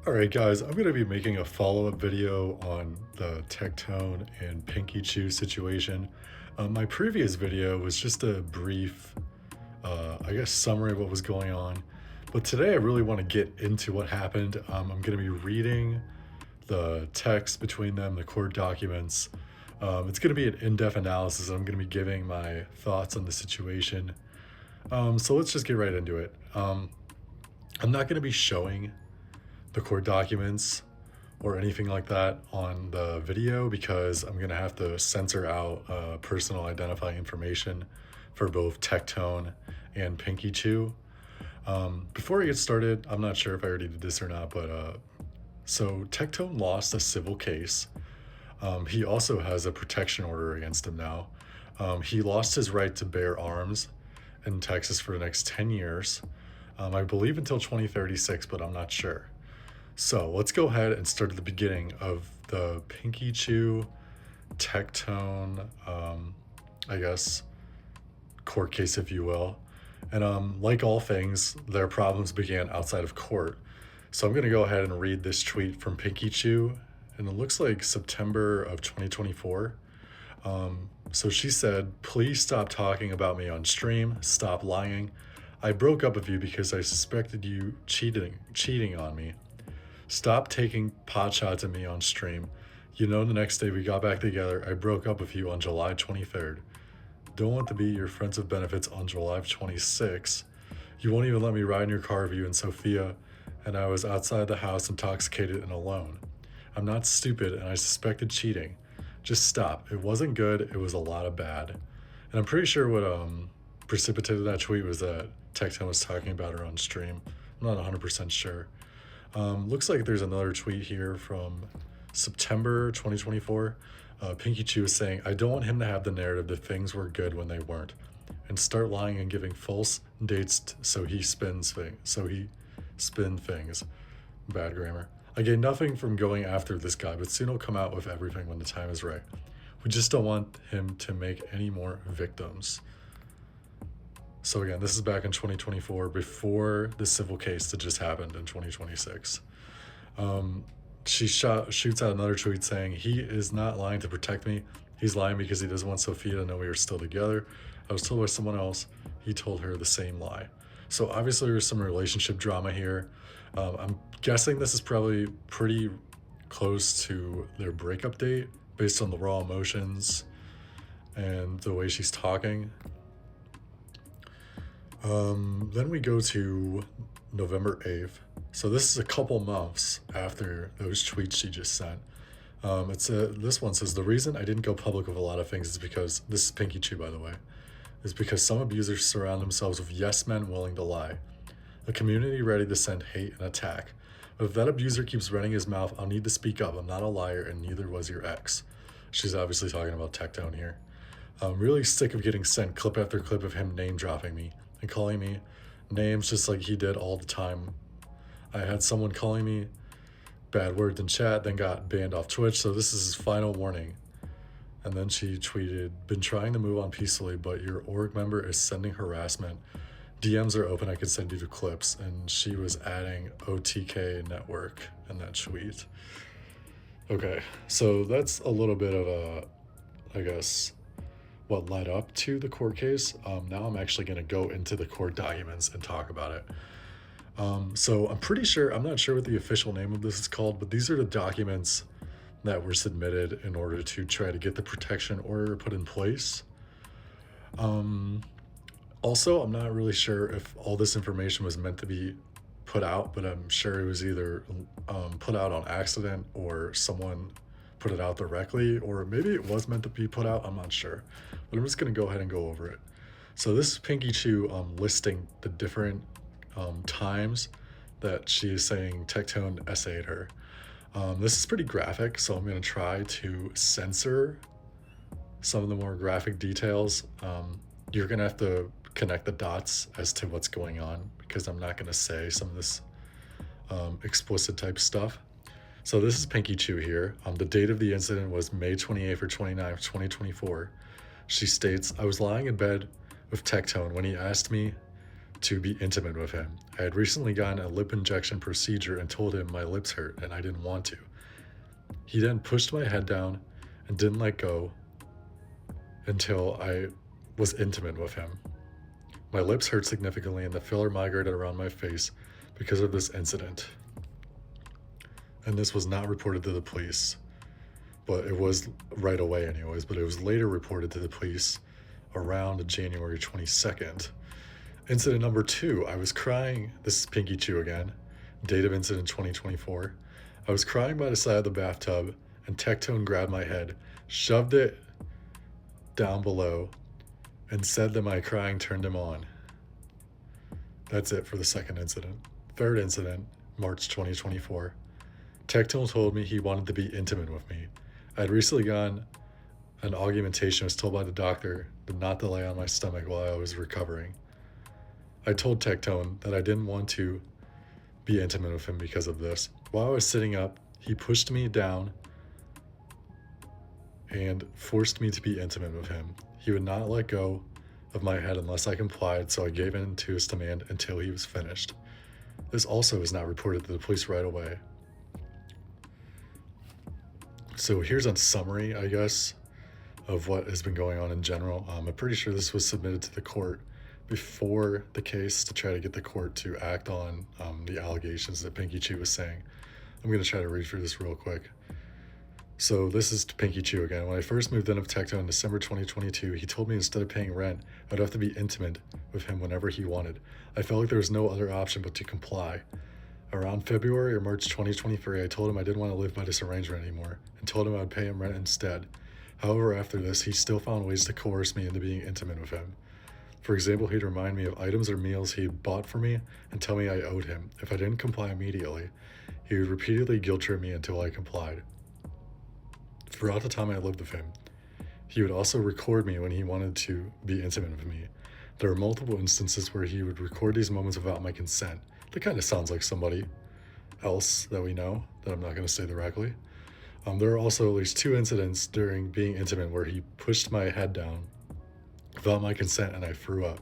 Alright guys, I'm going to be making a follow-up video on the Tectone and Pinky Chew situation. My previous video was just a brief, I guess, summary of what was going on. But today I really want to get into what happened. I'm going to be reading the text between them, the court documents. It's going to be an in-depth analysis. I'm going to be giving my thoughts on the situation. So let's just get right into it. I'm not going to be showing the court documents or anything like that on the video because I'm gonna have to censor out personal identifying information for both Tectone and Pinky Chew. Before I get started, I'm not sure if I already did this or not, but so Tectone lost a civil case. He also has a protection order against him now. He lost his right to bear arms in Texas for the next 10 years. I believe until 2036, but I'm not sure. So let's go ahead and start at the beginning of the Pinky Chew Tectone, I guess, court case, if you will. And like all things, their problems began outside of court. So I'm going to go ahead and read this tweet from Pinky Chew, and it looks like September of 2024. So she said, "Please stop talking about me on stream. Stop lying. I broke up with you because I suspected you cheating on me. Stop taking pot shots at me on stream. You know, the next day we got back together. I broke up with you on July 23rd. Don't want to be your friends of benefits on July 26th. You won't even let me ride in your car with you and Sophia, and I was outside the house intoxicated and alone. I'm not stupid and I suspected cheating. Just stop. It wasn't good. It was a lot of bad." And I'm pretty sure what precipitated that tweet was that Tectone was talking about her on stream. I'm not 100% sure. Looks like there's another tweet here from September 2024. Pinky Chew is saying, "I don't want him to have the narrative that things were good when they weren't, and start lying and giving false dates so he spins things. Bad grammar. I get nothing from going after this guy, but soon he'll come out with everything when the time is right. We just don't want him to make any more victims." So again, this is back in 2024, before the civil case that just happened in 2026. She shoots out another tweet saying, "He is not lying to protect me. He's lying because he doesn't want Sophia to know we are still together. I was told by someone else. He told her the same lie." So obviously there's some relationship drama here. I'm guessing this is probably pretty close to their breakup date based on the raw emotions and the way she's talking. Then we go to November 8th. So this is a couple months after those tweets she just sent. This one says, "The reason I didn't go public with a lot of things is because," this is Pinky Chew, by the way, "is because some abusers surround themselves with yes men willing to lie. A community ready to send hate and attack. But if that abuser keeps running his mouth, I'll need to speak up. I'm not a liar, and neither was your ex." She's obviously talking about Tectone here. "I'm really sick of getting sent clip after clip of him name dropping me and calling me names just like he did all the time. I had someone calling me bad words in chat, then got banned off Twitch, so this is his final warning." And then she tweeted, "Been trying to move on peacefully, but your org member is sending harassment. DMs are open, I could send you the clips." And she was adding OTK network in that tweet. Okay, so that's a little bit of a, I guess, what led up to the court case. Now I'm actually going to go into the court documents and talk about it. So I'm not sure what the official name of this is called, but these are the documents that were submitted in order to try to get the protection order put in place. Also, I'm not really sure if all this information was meant to be put out, but I'm sure it was either put out on accident or someone put it out directly, or maybe it was meant to be put out. I'm not sure, but I'm just going to go ahead and go over it. So this is Pinky Chew listing the different times that she is saying Tectone essayed her. This is pretty graphic, so I'm going to try to censor some of the more graphic details. You're going to have to connect the dots as to what's going on, because I'm not going to say some of this explicit type stuff. So this is Pinky Chew here. The date of the incident was May 28th or 29th, 2024. She states, "I was lying in bed with Tectone when he asked me to be intimate with him. I had recently gotten a lip injection procedure and told him my lips hurt and I didn't want to. He then pushed my head down and didn't let go until I was intimate with him. My lips hurt significantly and the filler migrated around my face because of this incident. And this was not reported to the police, but it was right away anyways, but it was later reported to the police around January 22nd. Incident number 2, I was crying. This is Pinky Chew again. Date of incident 2024. I was crying by the side of the bathtub and Tectone grabbed my head, shoved it down below, and said that my crying turned him on. That's it for the second incident. Third incident, March 2024. Tectone told me he wanted to be intimate with me. I had recently gotten an augmentation. I was told by the doctor not to lay on my stomach while I was recovering. I told Tectone that I didn't want to be intimate with him because of this. While I was sitting up, he pushed me down and forced me to be intimate with him. He would not let go of my head unless I complied, so I gave in to his demand until he was finished. This also is not reported to the police right away. So here's a summary, I guess, of what has been going on in general. I'm pretty sure this was submitted to the court before the case to try to get the court to act on the allegations that Pinky Chew was saying. I'm going to try to read through this real quick. So this is Pinky Chew again. When I first moved in with Tectone in December 2022, he told me instead of paying rent, I'd have to be intimate with him whenever he wanted. I felt like there was no other option but to comply. Around February or March 2023, I told him I didn't want to live by this arrangement anymore and told him I would pay him rent instead. However, after this, he still found ways to coerce me into being intimate with him. For example, he'd remind me of items or meals he had bought for me and tell me I owed him. If I didn't comply immediately, he would repeatedly guilt trip me until I complied. Throughout the time I lived with him, he would also record me when he wanted to be intimate with me. There were multiple instances where he would record these moments without my consent. That kind of sounds like somebody else that we know, that I'm not going to say directly. There are also at least 2 incidents during being intimate where he pushed my head down without my consent and I threw up.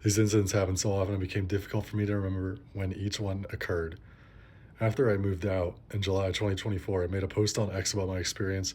These incidents happened so often it became difficult for me to remember when each one occurred. After I moved out in July 2024, I made a post on X about my experience